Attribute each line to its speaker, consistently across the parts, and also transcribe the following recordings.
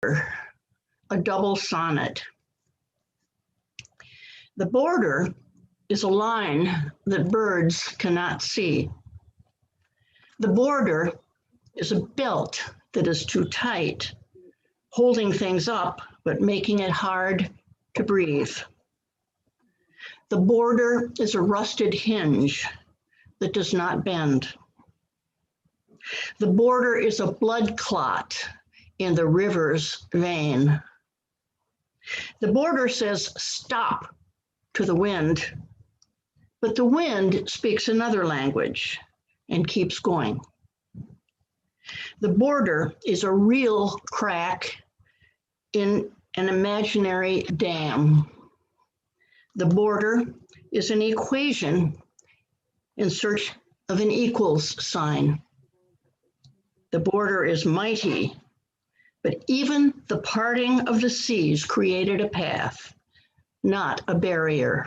Speaker 1: a double sonnet. The border is a line that birds cannot see. The border is a belt that is too tight, holding things up but making it hard to breathe. The border is a rusted hinge that does not bend. The border is a blood clot in the river's vein. The border says stop to the wind, but the wind speaks another language and keeps going. The border is a real crack in an imaginary dam. The border is an equation in search of an equals sign. The border is mighty, but even the parting of the seas created a path, not a barrier.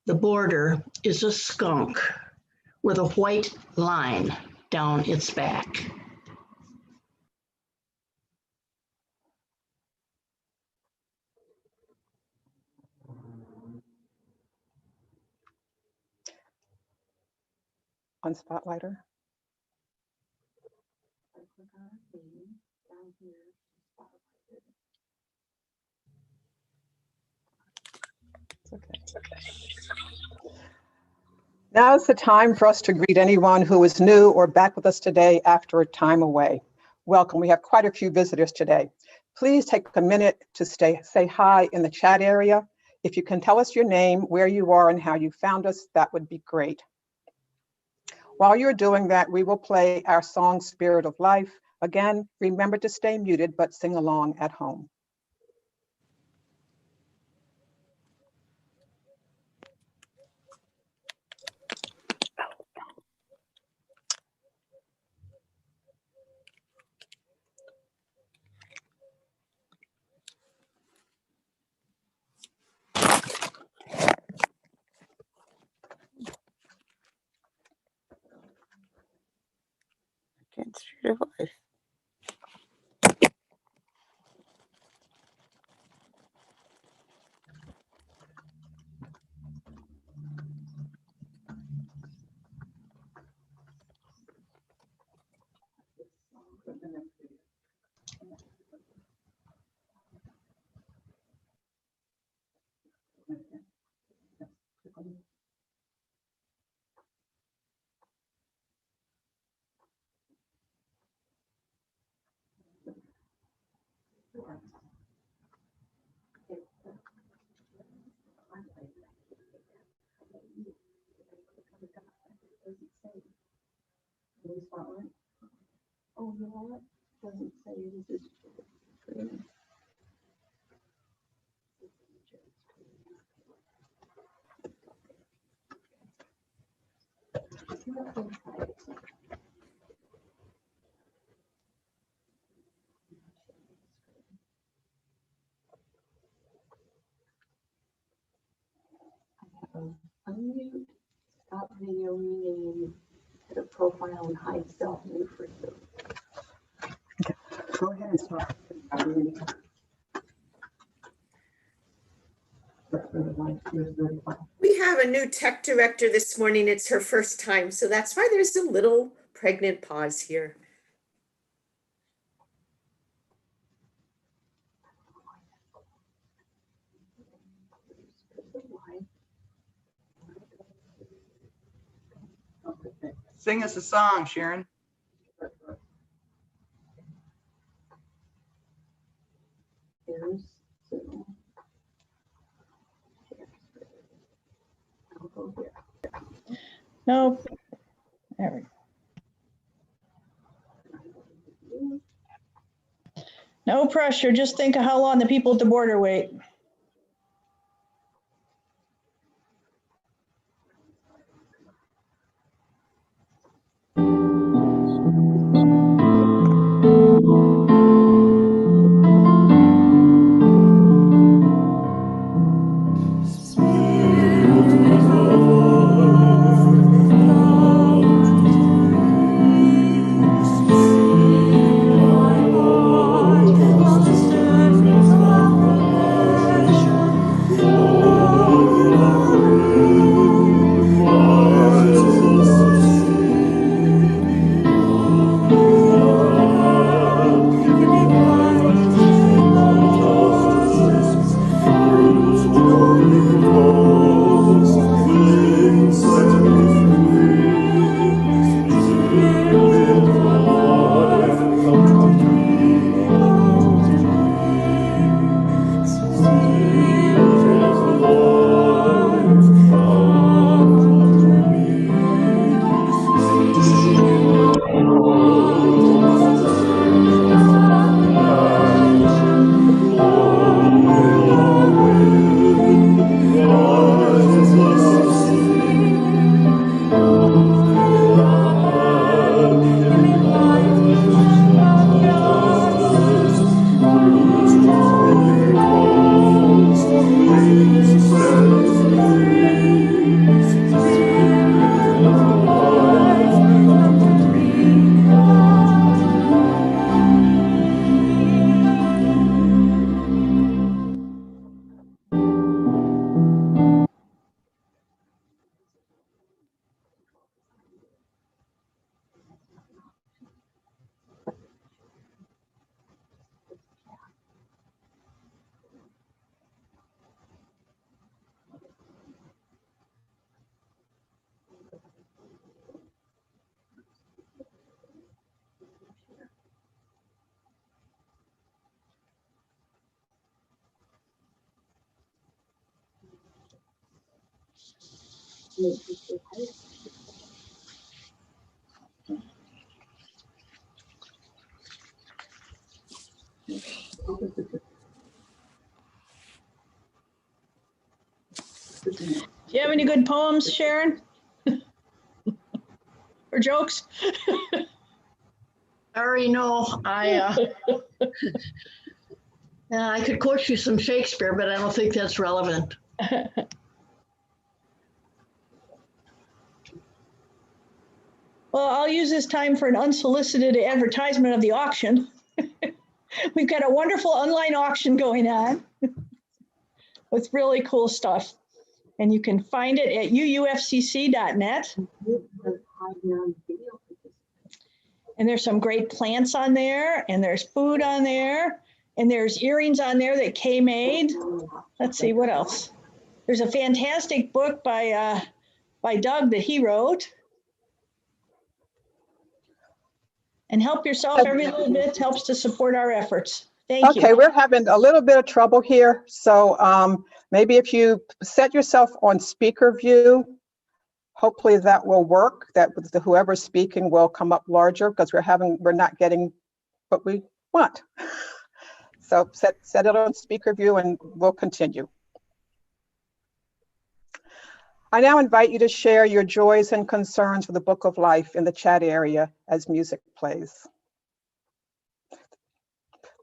Speaker 1: The border is a skunk with a white line down its back.
Speaker 2: On Spotlighter. It's okay. Now is the time for us to greet anyone who is new or back with us today after a time away. Welcome. We have quite a few visitors today. Please take a minute to say hi in the chat area. If you can tell us your name, where you are, and how you found us, that would be great. While you're doing that, we will play our song, Spirit of Life. Again, remember to stay muted, but sing along at home.
Speaker 3: Spirit of Life. Oh, you know what? Doesn't say this is free. Unmute, stop video meaning, hit a profile and hide self-mute for you.
Speaker 2: Okay, go ahead and start.
Speaker 4: We have a new tech director this morning. It's her first time, so that's why there's a little pregnant pause here.
Speaker 5: Sing us a song, Sharon.
Speaker 6: Nope. There we go. No pressure. Just think of how long the people at the border wait.
Speaker 7: Spirit of
Speaker 6: Do you have any good poems, Sharon? Or jokes?
Speaker 1: Sorry, no, I could quote you some Shakespeare, but I don't think that's relevant.
Speaker 6: Well, I'll use this time for an unsolicited advertisement of the auction. We've got a wonderful online auction going on with really cool stuff. And you can find it at uufcc.net. And there's some great plants on there, and there's food on there, and there's earrings on there that Kay made. Let's see, what else? There's a fantastic book by Doug that he wrote. And help yourself. Every little bit helps to support our efforts. Thank you.
Speaker 2: Okay, we're having a little bit of trouble here. So maybe if you set yourself on speaker view, hopefully that will work. That whoever's speaking will come up larger because we're not getting what we want. So set it on speaker view and we'll continue. I now invite you to share your joys and concerns for the Book of Life in the chat area as music plays.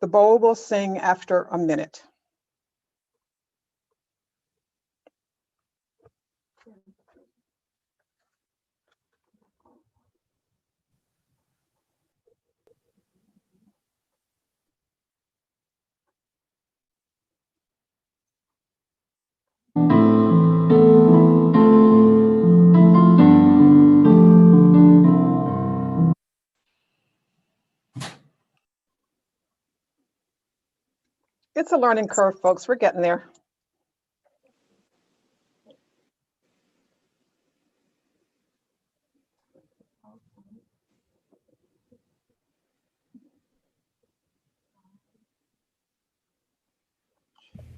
Speaker 2: The bowl will sing after a minute. It's a learning curve, folks. We're getting there.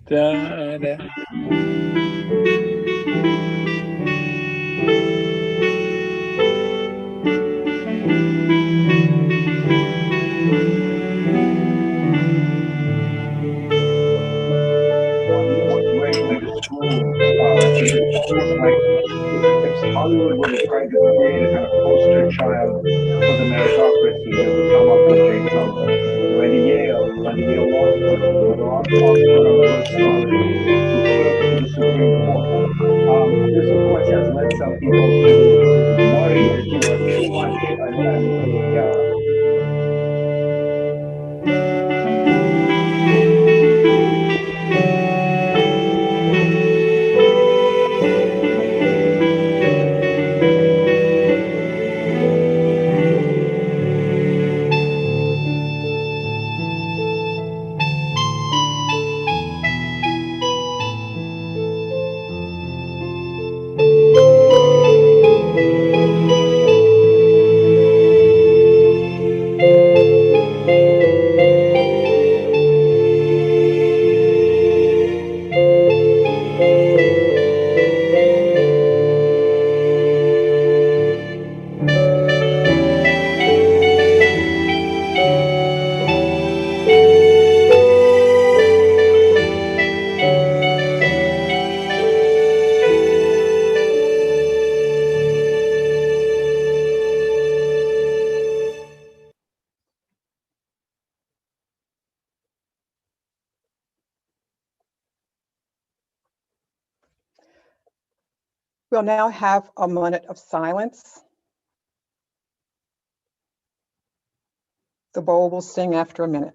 Speaker 7: Da-da.
Speaker 8: Went to school, it's almost like if Hollywood would have tried to create a kind of poster child for the meritocracy, they would come up with Jane Sullivan. He went to Yale Law School, he went to Oxford on a Rhodes Scholarship, he clerked for the Supreme Court. This, of course, has led some people to worry that you are too much
Speaker 2: We'll now have a minute of silence. The bowl will sing after a minute.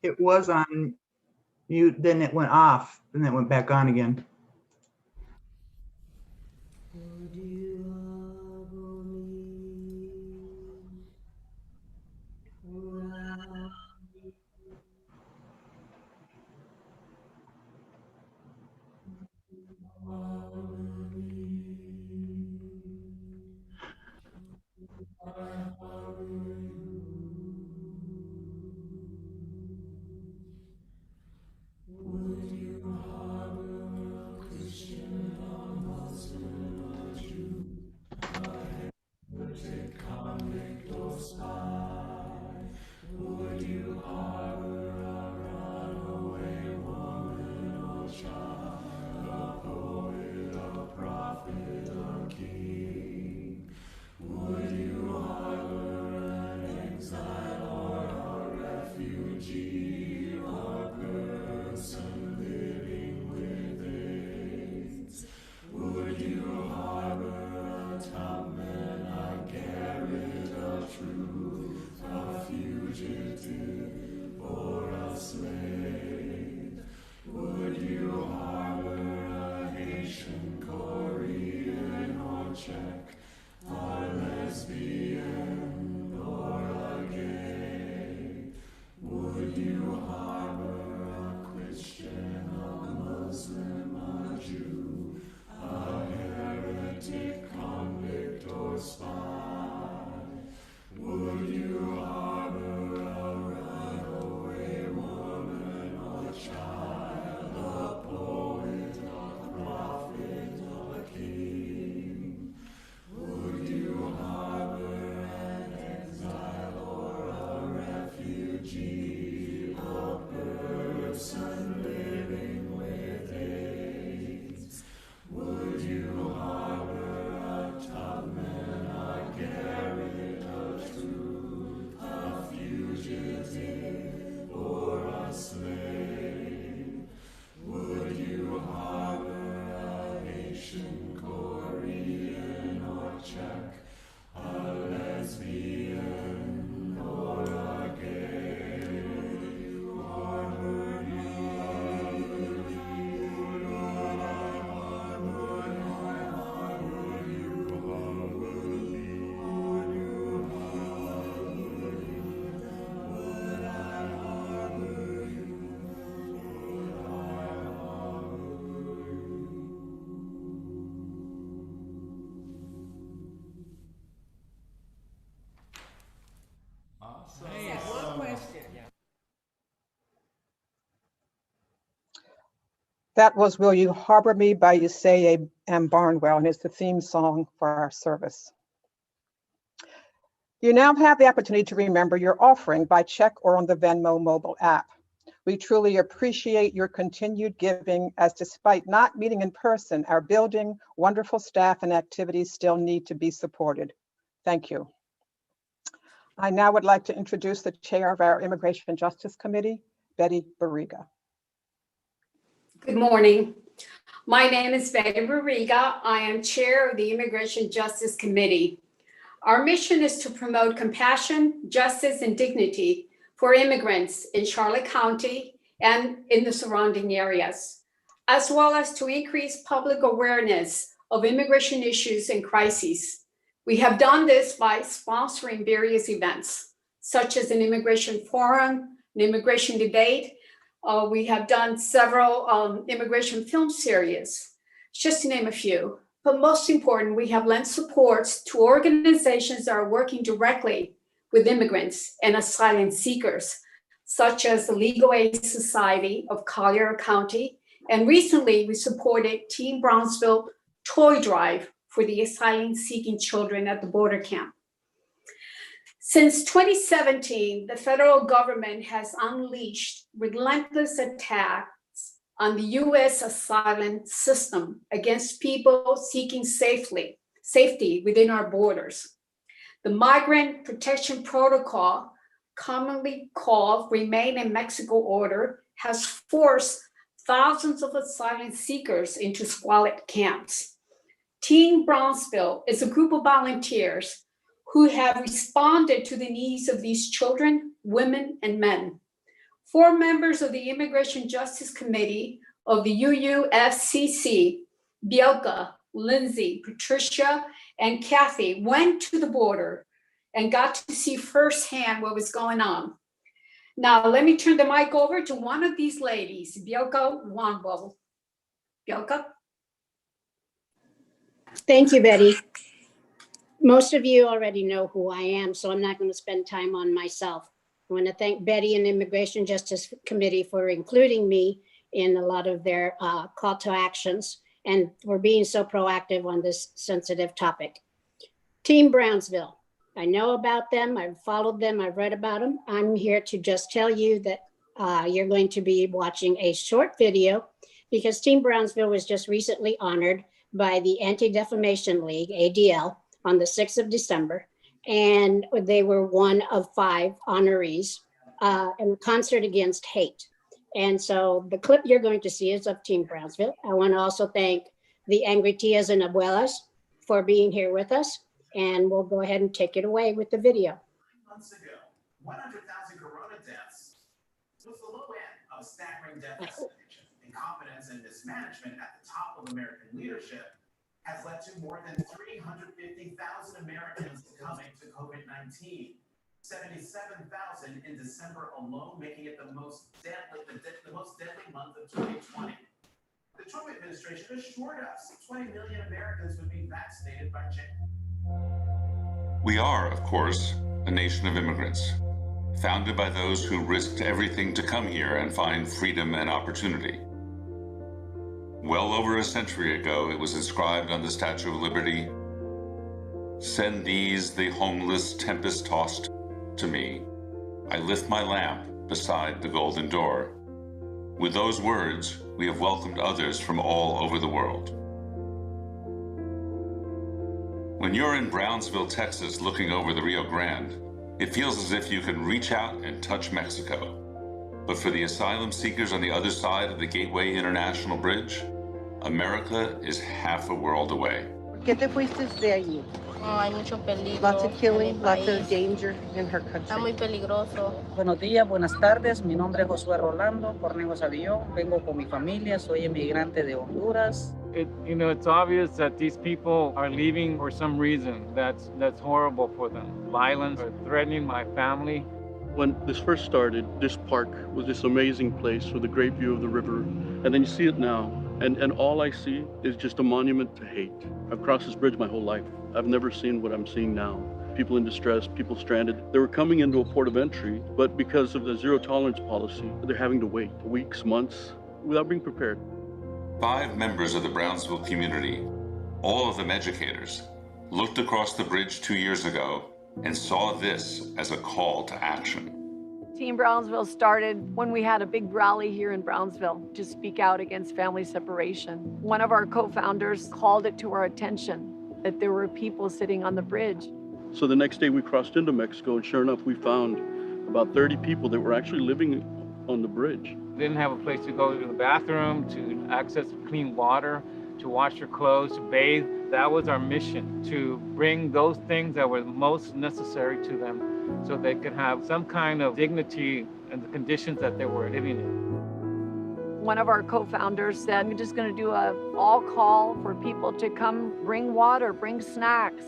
Speaker 5: It was on mute, then it went off, and then it went back on again.
Speaker 2: That was Will You Harbor Me by Ysaye M. Barnwell, and it's the theme song for our service. You now have the opportunity to remember your offering by check or on the Venmo mobile app. We truly appreciate your continued giving, as despite not meeting in person, our building, wonderful staff and activities still need to be supported. Thank you. I now would like to introduce the chair of our Immigration and Justice Committee, Betty Barriga.
Speaker 9: Good morning. My name is Betty Barriga. I am chair of the Immigration Justice Committee. Our mission is to promote compassion, justice, and dignity for immigrants in Charlotte County and in the surrounding areas, as well as to increase public awareness of immigration issues and crises. We have done this by sponsoring various events, such as an immigration forum, an immigration debate. We have done several immigration film series, just to name a few. But most important, we have lent supports to organizations that are working directly with immigrants and asylum seekers, such as the Legal Aid Society of Collier County. And recently, we supported Team Brownsville Toy Drive for the asylum-seeking children at the border camp. Since 2017, the federal government has unleashed relentless attacks on the U.S. asylum system against people seeking safety within our borders. The Migrant Protection Protocol, commonly called Remain in Mexico Order, has forced thousands of asylum seekers into squalid camps. Team Brownsville is a group of volunteers who have responded to the needs of these children, women, and men. 4 members of the Immigration Justice Committee of the UUFCC, Bielka, Lindsay, Patricia, and Kathy, went to the border and got to see firsthand what was going on. Now, let me turn the mic over to one of these ladies, Bielka Wangbo. Bielka?
Speaker 10: Thank you, Betty. Most of you already know who I am, so I'm not going to spend time on myself. I want to thank Betty and Immigration Justice Committee for including me in a lot of their call to actions and for being so proactive on this sensitive topic. Team Brownsville. I know about them. I've followed them. I've read about them. I'm here to just tell you that you're going to be watching a short video because Team Brownsville was just recently honored by the Anti-Defamation League, ADL, on the 6th of December. And they were one of 5 honorees in a concert against hate. And so the clip you're going to see is of Team Brownsville. I want to also thank the Angry Tias and Abuelas for being here with us. And we'll go ahead and take it away with the video.
Speaker 11: Months ago, 100,000 corona deaths was the low end of a staggering death estimation. Incompetence and mismanagement at the top of American leadership has led to more than 350,000 Americans succumbing to COVID-19. 77,000 in December alone, making it the most deadly month of 2020. The Trump administration assured us 20 million Americans would be vaccinated by January.
Speaker 12: We are, of course, a nation of immigrants, founded by those who risked everything to come here and find freedom and opportunity. Well over a century ago, it was inscribed on the Statue of Liberty, "Send these, the homeless, tempest-tossed, to me. I lift my lamp beside the golden door." With those words, we have welcomed others from all over the world. When you're in Brownsville, Texas, looking over the Rio Grande, it feels as if you can reach out and touch Mexico. But for the asylum seekers on the other side of the Gateway International Bridge, America is half a world away.
Speaker 13: ¿Qué te fuiste de allí?
Speaker 14: Hay mucho peligro.
Speaker 13: Lots of killing,
Speaker 14: en el
Speaker 13: lots of
Speaker 14: país.
Speaker 13: danger in her
Speaker 14: Está
Speaker 13: country.
Speaker 14: muy peligroso.
Speaker 15: Buenos días, buenas tardes. Mi nombre es Josué Rolando Cornejo Savillón. Vengo con mi familia. Soy emigrante de Honduras.
Speaker 16: It's obvious that these people are leaving for some reason that's horrible for them. Violence or threatening my family.
Speaker 17: When this first started, this park was this amazing place with a great view of the river. And then you see it now, and all I see is just a monument to hate. I've crossed this bridge my whole life. I've never seen what I'm seeing now. People in distress, people stranded. They were coming into a port of entry, but because of the zero tolerance policy, they're having to wait weeks, months, without being prepared.
Speaker 12: 5 members of the Brownsville community, all of them educators, looked across the bridge 2 years ago and saw this as a call to action.
Speaker 18: Team Brownsville started when we had a big rally here in Brownsville to speak out against family separation. One of our co-founders called it to our attention that there were people sitting on the bridge.
Speaker 17: So the next day we crossed into Mexico, and sure enough, we found about 30 people that were actually living on the bridge.
Speaker 16: They didn't have a place to go to the bathroom, to access clean water, to wash their clothes, to bathe. That was our mission, to bring those things that were most necessary to them so they could have some kind of dignity in the conditions that they were living in.
Speaker 18: One of our co-founders said, "I'm just going to do a all call for people to come bring water, bring snacks,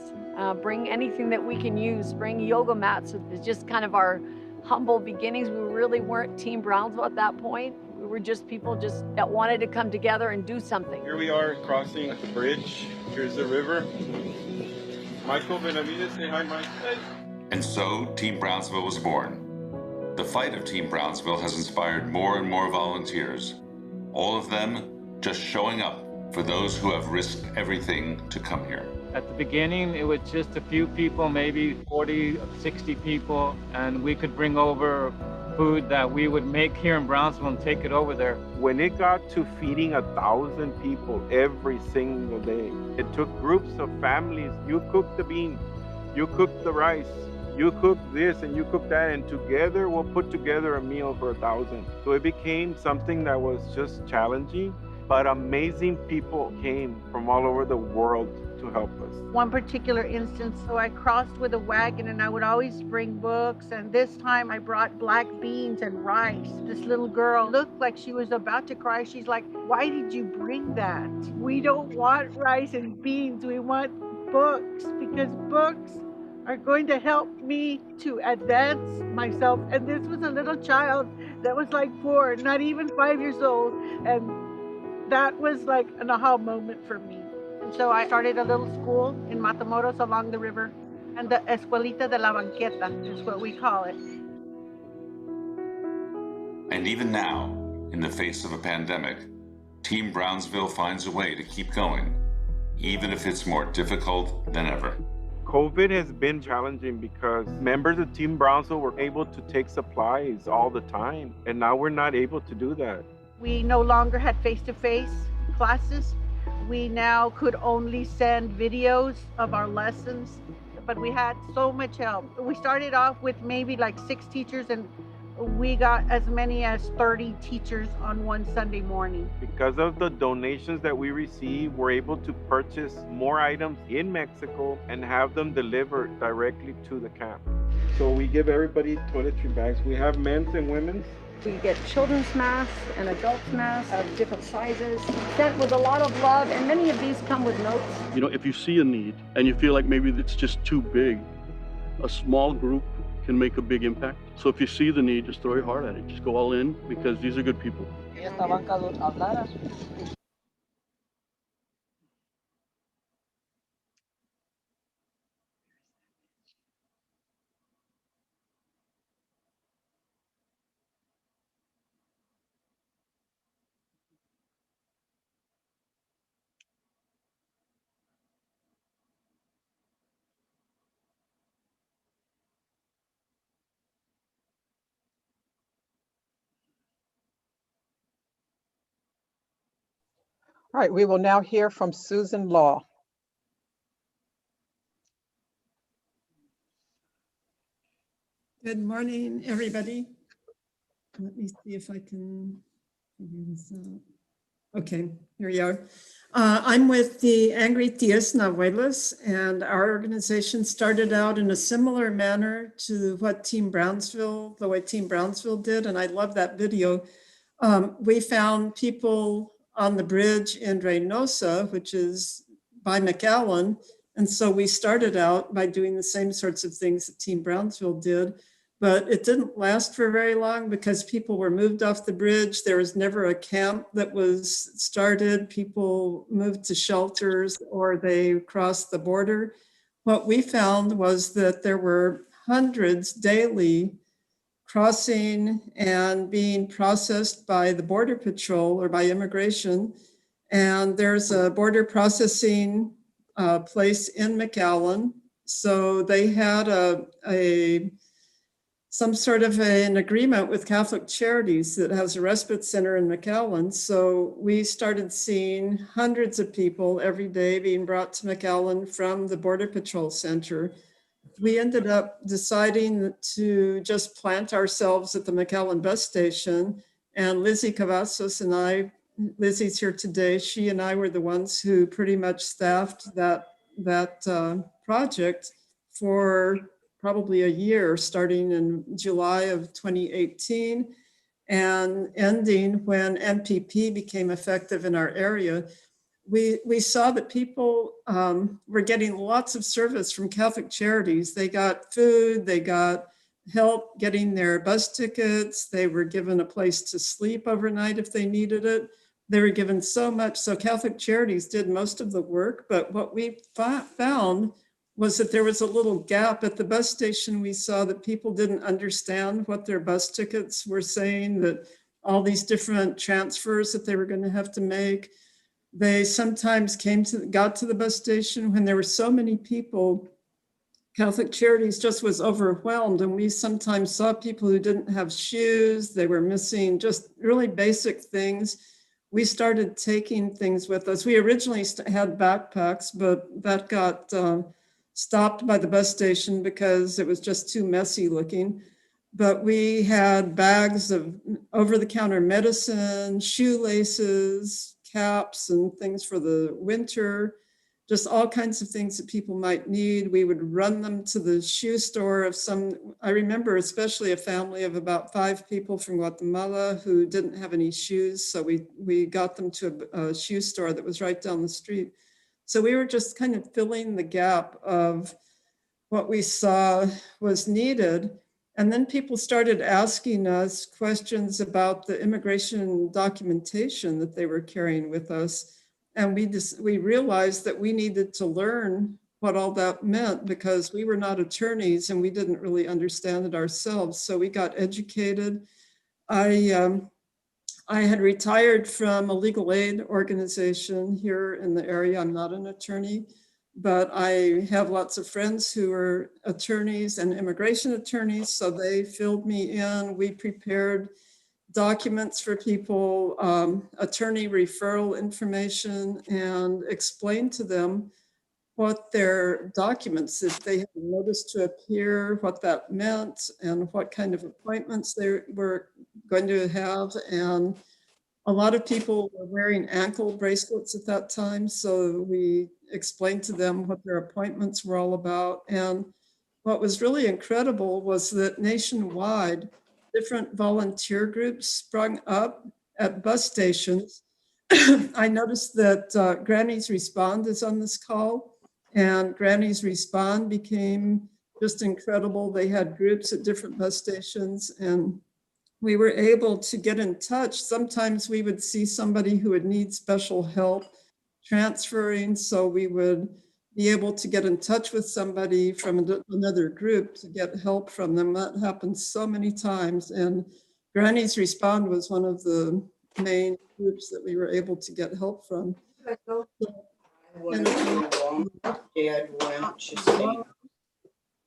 Speaker 18: bring anything that we can use, bring yoga mats." It's just kind of our humble beginnings. We really weren't Team Brownsville at that point. We were just people that wanted to come together and do something.
Speaker 19: Here we are crossing the bridge. Here's the river. Michael Benavides, say hi, Mike.
Speaker 12: And so Team Brownsville was born. The fight of Team Brownsville has inspired more and more volunteers, all of them just showing up for those who have risked everything to come here.
Speaker 16: At the beginning, it was just a few people, maybe 40, 60 people, and we could bring over food that we would make here in Brownsville and take it over there.
Speaker 19: When it got to feeding 1,000 people every single day, it took groups of families. You cook the beans, you cook the rice, you cook this and you cook that, and together we'll put together a meal for 1,000. So it became something that was just challenging, but amazing people came from all over the world to help us.
Speaker 13: One particular instance, so I crossed with a wagon and I would always bring books, and this time I brought black beans and rice. This little girl looked like she was about to cry. She's like, "Why did you bring that? We don't want rice and beans, we want books, because books are going to help me to advance myself." And this was a little child that was like 4, not even 5 years old, and that was like an aha moment for me. And so I started a little school in Matamoros along the river, and the Escuelita de la Banqueta is what we call it.
Speaker 12: And even now, in the face of a pandemic, Team Brownsville finds a way to keep going, even if it's more difficult than ever.
Speaker 19: COVID has been challenging because members of Team Brownsville were able to take supplies all the time, and now we're not able to do that.
Speaker 13: We no longer had face-to-face classes. We now could only send videos of our lessons, but we had so much help. We started off with maybe like 6 teachers, and we got as many as 30 teachers on one Sunday morning.
Speaker 19: Because of the donations that we receive, we're able to purchase more items in Mexico and have them delivered directly to the camp. So we give everybody toiletry bags. We have men's and women's.
Speaker 18: We get children's masks and adults masks of different sizes, sent with a lot of love, and many of these come with notes.
Speaker 17: You know, if you see a need and you feel like maybe it's just too big, a small group can make a big impact. So if you see the need, just throw your heart at it. Just go all in, because these are good people.
Speaker 2: All right, we will now hear from Susan Law.
Speaker 20: Good morning, everybody. Let me see if I can figure this out. Okay, here we are. I'm with the Angry Tias Nahuelas, and our organization started out in a similar manner to what the way Team Brownsville did, and I love that video. We found people on the bridge in Reynosa, which is by McAllen, and so we started out by doing the same sorts of things that Team Brownsville did. But it didn't last for very long because people were moved off the bridge. There was never a camp that was started. People moved to shelters or they crossed the border. What we found was that there were hundreds daily crossing and being processed by the Border Patrol or by immigration. And there's a border processing place in McAllen. So they had some sort of an agreement with Catholic Charities that has a respite center in McAllen. So we started seeing hundreds of people every day being brought to McAllen from the Border Patrol Center. We ended up deciding to just plant ourselves at the McAllen bus station. And Lizzie Cavazos and I, Lizzie's here today, she and I were the ones who pretty much staffed that project for probably a year, starting in July of 2018 and ending when MPP became effective in our area. We saw that people were getting lots of service from Catholic Charities. They got food, they got help getting their bus tickets, they were given a place to sleep overnight if they needed it. They were given so much, so Catholic Charities did most of the work, but what we found was that there was a little gap at the bus station. We saw that people didn't understand what their bus tickets were saying, that all these different transfers that they were going to have to make. They sometimes got to the bus station when there were so many people. Catholic Charities just was overwhelmed, and we sometimes saw people who didn't have shoes. They were missing just really basic things. We started taking things with us. We originally had backpacks, but that got stopped by the bus station because it was just too messy looking. But we had bags of over-the-counter medicine, shoelaces, caps, and things for the winter. just all kinds of things that people might need. We would run them to the shoe store of I remember especially a family of about 5 people from Guatemala who didn't have any shoes. So we got them to a shoe store that was right down the street. So we were just kind of filling the gap of what we saw was needed. And then people started asking us questions about the immigration documentation that they were carrying with us. And we realized that we needed to learn what all that meant because we were not attorneys and we didn't really understand it ourselves. So we got educated. I had retired from a legal aid organization here in the area. I'm not an attorney, but I have lots of friends who are attorneys and immigration attorneys. So they filled me in. We prepared documents for people, attorney referral information, and explain to them what their documents, if they had notice to appear, what that meant, and what kind of appointments they were going to have. And a lot of people were wearing ankle bracelets at that time, so we explained to them what their appointments were all about. And what was really incredible was that nationwide, different volunteer groups sprung up at bus stations. I noticed that Grannies Respond is on this call, and Grannies Respond became just incredible. They had groups at different bus stations, and we were able to get in touch. Sometimes we would see somebody who would need special help transferring, so we would be able to get in touch with somebody from another group to get help from them. That happened so many times, and Grannies Respond was one of the main groups that we were able to get help from.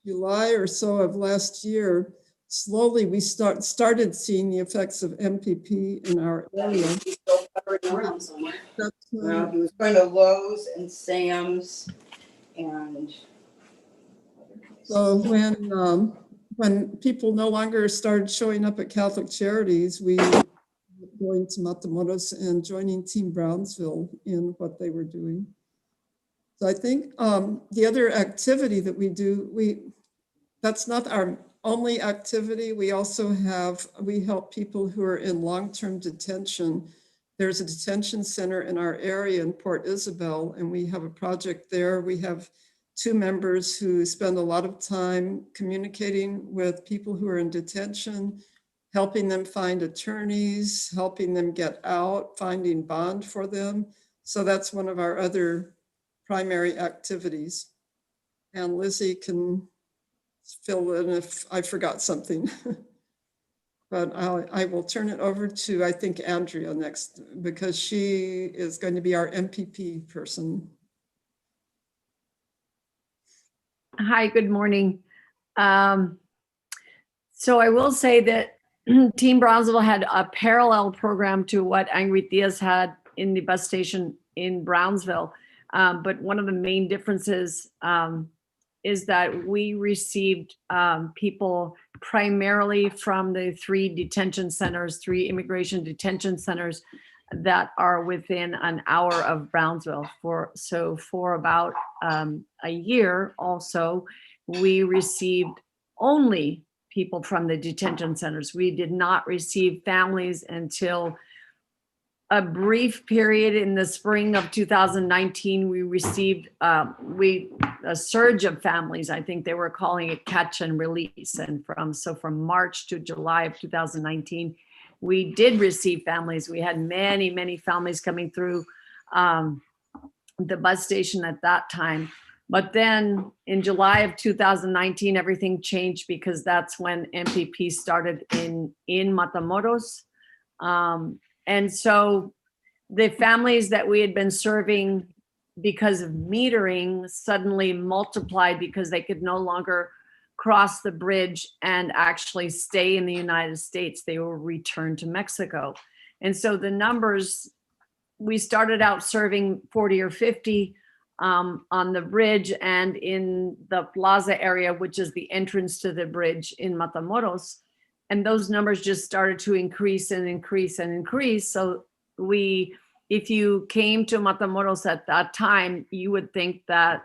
Speaker 20: July or so of last year, slowly we started seeing the effects of MPP in our area.
Speaker 21: Well, he was going to Lowe's and Sam's and.
Speaker 20: So when people no longer started showing up at Catholic Charities, we were going to Matamoros and joining Team Brownsville in what they were doing. So I think the other activity that we do, that's not our only activity. We also we help people who are in long-term detention. There's a detention center in our area in Port Isabel, and we have a project there. We have 2 members who spend a lot of time communicating with people who are in detention, helping them find attorneys, helping them get out, finding bond for them. So that's one of our other primary activities. And Lizzie can fill in if I forgot something. But I will turn it over to, I think, Andrea next, because she is going to be our MPP person.
Speaker 18: Hi, good morning. So I will say that Team Brownsville had a parallel program to what Ingrid Diaz had in the bus station in Brownsville. But one of the main differences is that we received people primarily from the 3 detention centers, 3 immigration detention centers that are within an hour of Brownsville. For about a year also, we received only people from the detention centers. We did not receive families until a brief period in the spring of 2019. We received a surge of families. I think they were calling it catch and release. And from March to July of 2019, we did receive families. We had many, many families coming through the bus station at that time. But then in July of 2019, everything changed because that's when MPP started in Matamoros. And so the families that we had been serving because of metering suddenly multiplied because they could no longer cross the bridge and actually stay in the United States. They were returned to Mexico. And so the numbers, we started out serving 40 or 50 on the bridge and in the plaza area, which is the entrance to the bridge in Matamoros. And those numbers just started to increase and increase and increase. So we if you came to Matamoros at that time, you would think that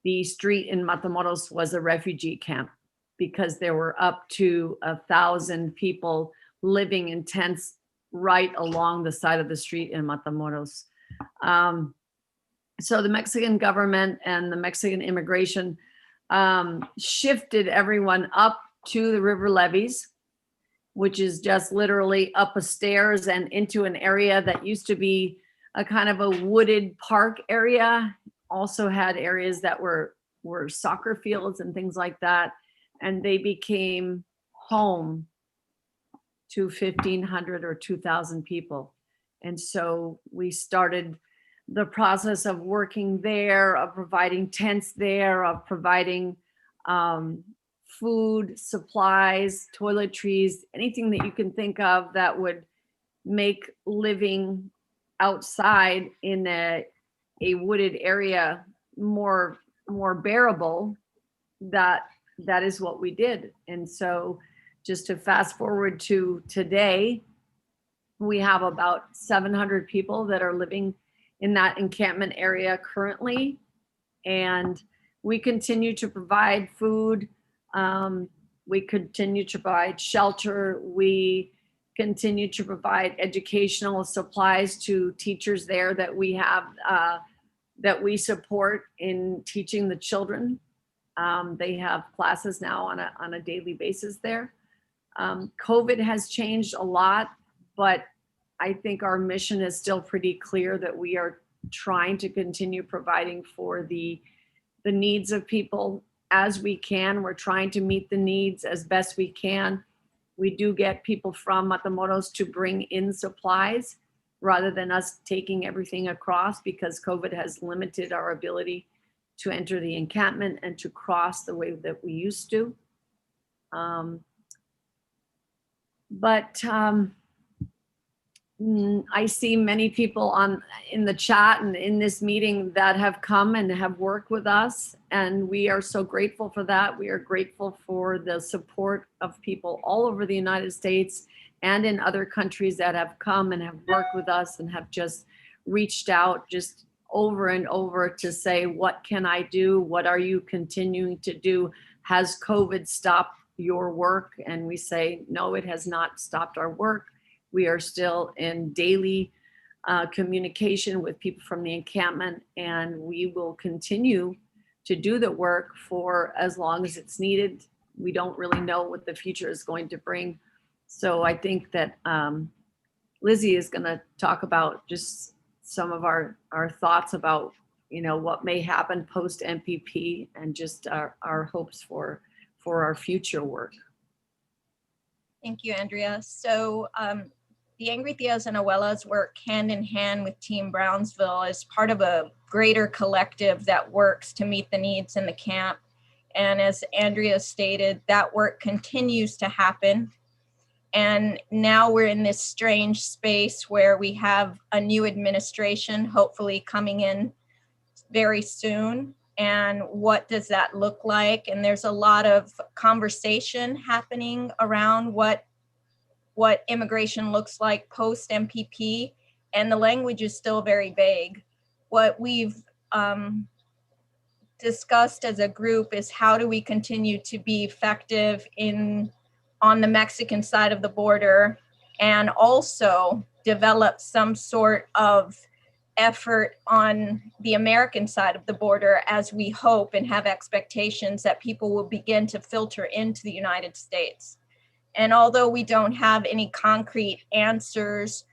Speaker 18: the street in Matamoros was a refugee camp because there were up to 1,000 people living in tents right along the side of the street in Matamoros. So the Mexican government and the Mexican immigration shifted everyone up to the river levees, which is just literally up a stairs and into an area that used to be a kind of a wooded park area. Also had areas that were soccer fields and things like that. And they became home to 1,500 or 2,000 people. And so we started the process of working there, of providing tents there, of providing food, supplies, toiletries, anything that you can think of that would make living outside in a wooded area more bearable. That is what we did. And so just to fast forward to today, we have about 700 people that are living in that encampment area currently. And we continue to provide food. We continue to provide shelter. We continue to provide educational supplies to teachers there that we have, that we support in teaching the children. They have classes now on a daily basis there. COVID has changed a lot, but I think our mission is still pretty clear that we are trying to continue providing for the needs of people as we can. We're trying to meet the needs as best we can. We do get people from Matamoros to bring in supplies rather than us taking everything across, because COVID has limited our ability to enter the encampment and to cross the way that we used to. I see many people in the chat and in this meeting that have come and have worked with us, and we are so grateful for that. We are grateful for the support of people all over the United States and in other countries that have come and have worked with us and have just reached out just over and over to say, what can I do? What are you continuing to do? Has COVID stopped your work? And we say, no, it has not stopped our work. We are still in daily communication with people from the encampment, and we will continue to do the work for as long as it's needed. We don't really know what the future is going to bring. So I think that Lizzie is going to talk about just some of our thoughts about, what may happen post MPP and just our hopes for our future work.
Speaker 3: Thank you, Andrea. So the Angry Tias and Abuelas work hand in hand with Team Brownsville as part of a greater collective that works to meet the needs in the camp. And as Andrea stated, that work continues to happen. And now we're in this strange space where we have a new administration, hopefully coming in very soon. And what does that look like? And there's a lot of conversation happening around what immigration looks like post MPP, and the language is still very vague. What we've discussed as a group is how do we continue to be effective on the Mexican side of the border, and also develop some sort of effort on the American side of the border, as we hope and have expectations that people will begin to filter into the United States. And although we don't have any concrete answers,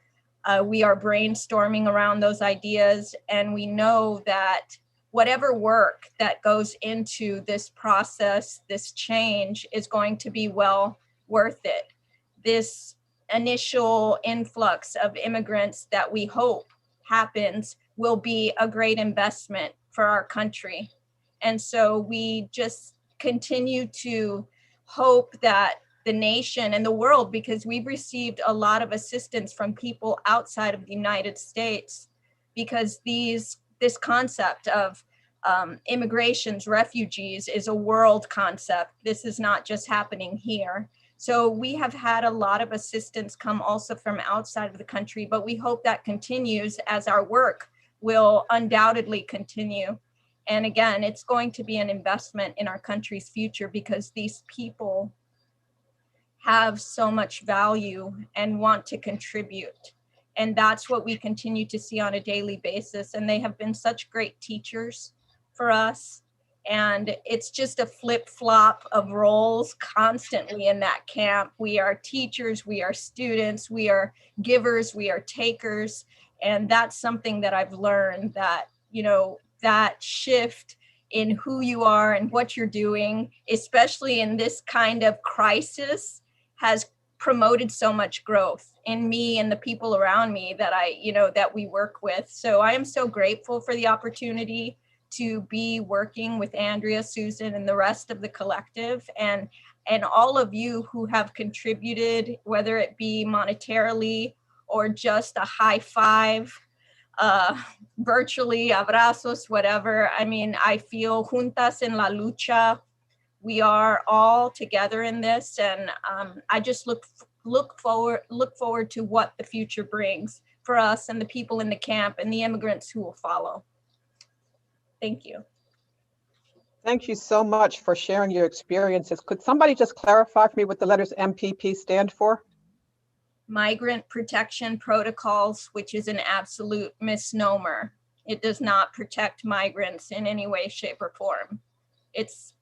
Speaker 3: we are brainstorming around those ideas. And we know that whatever work that goes into this process, this change, is going to be well worth it. This initial influx of immigrants that we hope happens will be a great investment for our country. And so we just continue to hope that the nation and the world, because we've received a lot of assistance from people outside of the United States, because this concept of immigrations, refugees, is a world concept. This is not just happening here. So we have had a lot of assistance come also from outside of the country, but we hope that continues as our work will undoubtedly continue. And again, it's going to be an investment in our country's future because these people have so much value and want to contribute. And that's what we continue to see on a daily basis. And they have been such great teachers for us. And it's just a flip-flop of roles constantly in that camp. We are teachers, we are students, we are givers, we are takers. And that's something that I've learned, that, you know, that shift in who you are and what you're doing, especially in this kind of crisis, has promoted so much growth in me and the people around me that that we work with. So I am so grateful for the opportunity to be working with Andrea, Susan, and the rest of the collective, and all of you who have contributed, whether it be monetarily or just a high five, virtually, abrazos, whatever. I mean, I feel juntas en la lucha. We are all together in this, and I just look forward to what the future brings for us and the people in the camp and the immigrants who will follow. Thank you.
Speaker 2: Thank you so much for sharing your experiences. Could somebody just clarify for me what the letters MPP stand for?
Speaker 3: Migrant Protection Protocols, which is an absolute misnomer. It does not protect migrants in any way, shape, or form. It's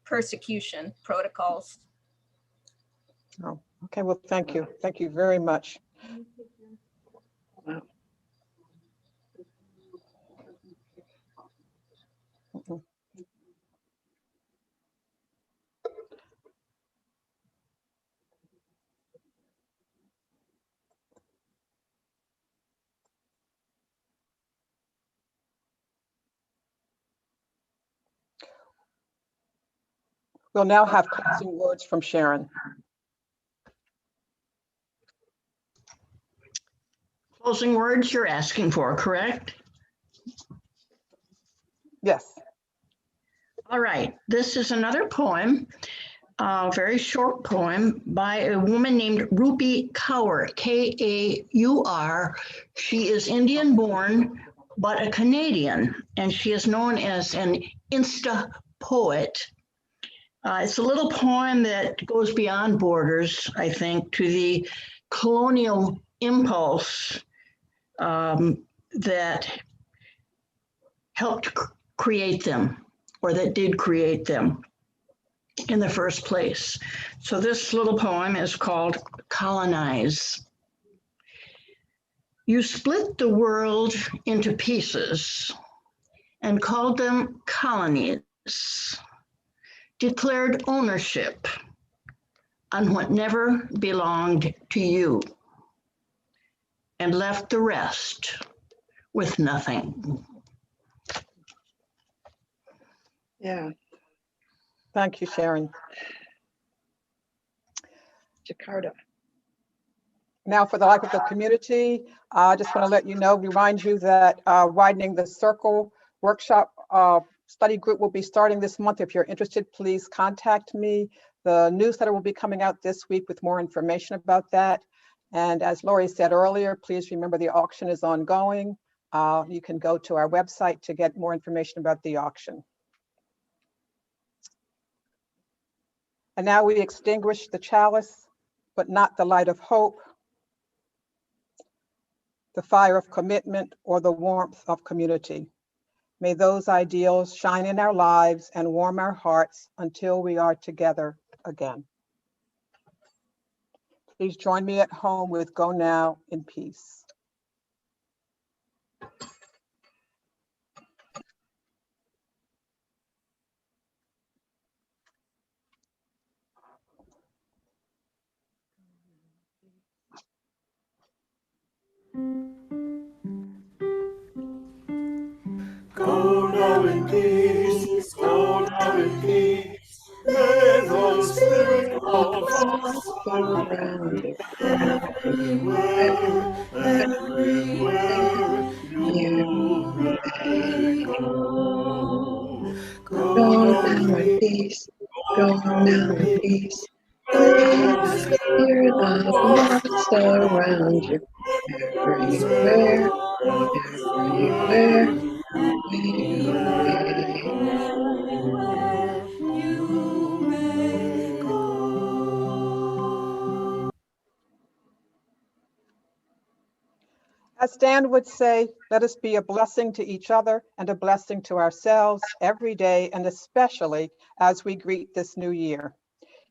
Speaker 3: persecution protocols.
Speaker 2: Oh, okay, well, thank you. Thank you very much. We'll now have closing words from Sharon.
Speaker 1: Closing words you're asking for, correct?
Speaker 2: Yes.
Speaker 1: All right, this is another poem, a very short poem by a woman named Rupi Kaur, K-A-U-R. She is Indian born, but a Canadian, and she is known as an Insta poet. It's a little poem that goes beyond borders, I think, to the colonial impulse that helped create them, or that did create them in the first place. So this little poem is called Colonize. You split the world into pieces and called them colonies, declared ownership on what never belonged to you, and left the rest with nothing.
Speaker 2: Yeah. Thank you, Sharon.
Speaker 4: Jakarta.
Speaker 2: Now for the life of the community, I just want to let you know, remind you that Widening the Circle workshop study group will be starting this month. If you're interested, please contact me. The newsletter will be coming out this week with more information about that. And as Lori said earlier, please remember the auction is ongoing. You can go to our website to get more information about the auction. And now we extinguish the chalice, but not the light of hope, the fire of commitment, or the warmth of community. May those ideals shine in our lives and warm our hearts until we are together again. Please join me at home with Go Now in Peace.
Speaker 22: Go now in peace, go now in peace. May the Spirit of us surround everywhere, everywhere you may go. Go now in peace, go now in peace. God surround you everywhere, everywhere you may go.
Speaker 2: As Dan would say, let us be a blessing to each other and a blessing to ourselves every day, and especially as we greet this new year.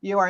Speaker 2: You are